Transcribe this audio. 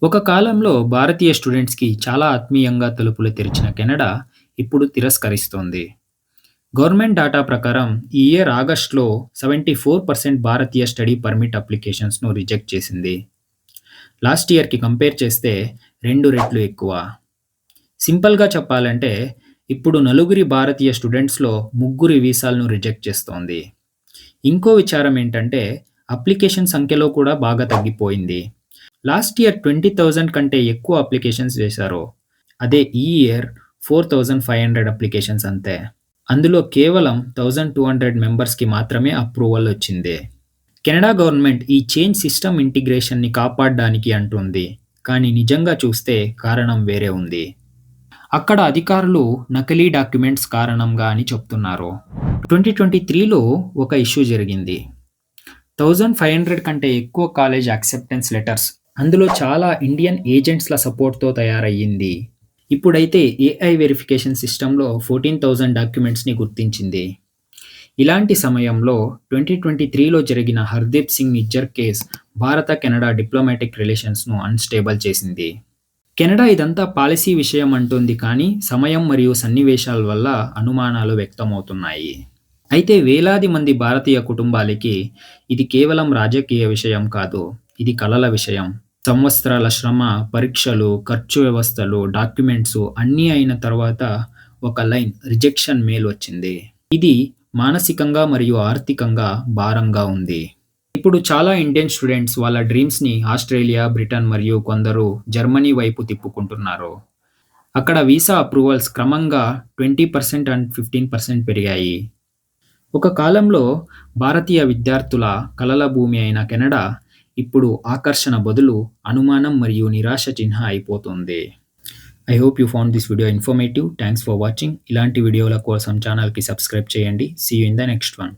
ఒక కాలంలో భారతీయ స్టూడెంట్స్‌కి చాలా ఆత్మీయంగా తలుపులు తెరిచిన కెనడా ఇప్పుడు తిరస్కరిస్తోంది. గవర్నమెంట్ డాటా ప్రకారం ఈ ఇయర్ ఆగస్ట్‌లో 74% భారతీయ స్టడీ పర్మిట్ అప్లికేషన్స్‌ను రిజెక్ట్ చేసింది. లాస్ట్ ఇయర్‌కి కంపేర్ చేస్తే 2 రెట్లు ఎక్కువ. సింపుల్‌గా చెప్పాలంటే ఇప్పుడు నలుగురి భారతీయ స్టూడెంట్స్‌లో ముగ్గురి వీసాలను రిజెక్ట్ చేస్తోంది. ఇంకో విచారం ఏంటంటే అప్లికేషన్ సంఖ్యలో కూడా బాగా తగ్గిపోయింది. లాస్ట్ ఇయర్ 20,000 కంటే ఎక్కువ అప్లికేషన్స్ వేశారు. అదే ఈ ఇయర్ 4,500 అప్లికేషన్స్ అంతే. అందులో కేవలం 1,200 మెంబర్స్‌కి మాత్రమే అప్రూవల్ వచ్చింది. కెనడా గవర్నమెంట్ ఈ చేంజ్ సిస్టమ్ ఇంటిగ్రేషన్‌ని కాపాడ్డానికి అంటుంది. కానీ నిజంగా చూస్తే కారణం వేరే ఉంది. అక్కడ అధికారులు నకిలీ డాక్యుమెంట్స్ కారణంగా అని చెప్తున్నారు. 2023లో ఒక ఇష్యూ జరిగింది. 1,500 కంటే ఎక్కువ కాలేజ్ యాక్సెప్టెన్స్ లెటర్స్. అందులో చాలా ఇండియన్ ఏజెంట్స్‌ల సపోర్ట్‌తో తయారయ్యింది. ఇప్పుడైతే ఏఐ వెరిఫికేషన్ సిస్టమ్‌లో 14,000 డాక్యుమెంట్స్‌ని గుర్తించింది. ఇలాంటి సమయంలో 2023లో జరిగిన హర్దీప్ సింగ్ నిజ్జర్ కేస్ భారత కెనడా డిప్లొమాటిక్ రిలేషన్స్‌ను అన్‌స్టేబుల్ చేసింది. కెనడా ఇదంతా పాలసీ విషయం అంటోంది కానీ సమయం మరియు సన్నివేశాల వల్ల అనుమానాలు వ్యక్తమవుతున్నాయి. అయితే వేలాది మంది భారతీయ కుటుంబాలకి ఇది కేవలం రాజకీయ విషయం కాదు. ఇది కలల విషయం. సంవత్సరాల శ్రమ, పరీక్షలు, ఖర్చు వ్యవస్థలు, డాక్యుమెంట్సు అన్నీ అయిన తర్వాత ఒక లైన్ రిజెక్షన్ మెయిల్ వచ్చింది. ఇది మానసికంగా మరియు ఆర్థికంగా భారంగా ఉంది. ఇప్పుడు చాలా ఇండియన్ స్టూడెంట్స్ వాళ్ళ డ్రీమ్స్‌ని ఆస్ట్రేలియా, బ్రిటన్ మరియు కొందరు జర్మనీ వైపు తిప్పుకుంటున్నారు. అక్కడ వీసా అప్రూవల్స్ క్రమంగా 20% అండ్ 15% పెరిగాయి. ఒక కాలంలో భారతీయ విద్యార్థుల కలల భూమి అయిన కెనడా ఇప్పుడు ఆకర్షణ బదులు అనుమానం మరియు నిరాశ చిహ్న అయిపోతుంది. I hope you found this video informative. Thanks for watching. ఇలాంటి వీడియోల కోసం ఛానల్‌కి సబ్స్క్రైబ్ చేయండి. See you in the next one.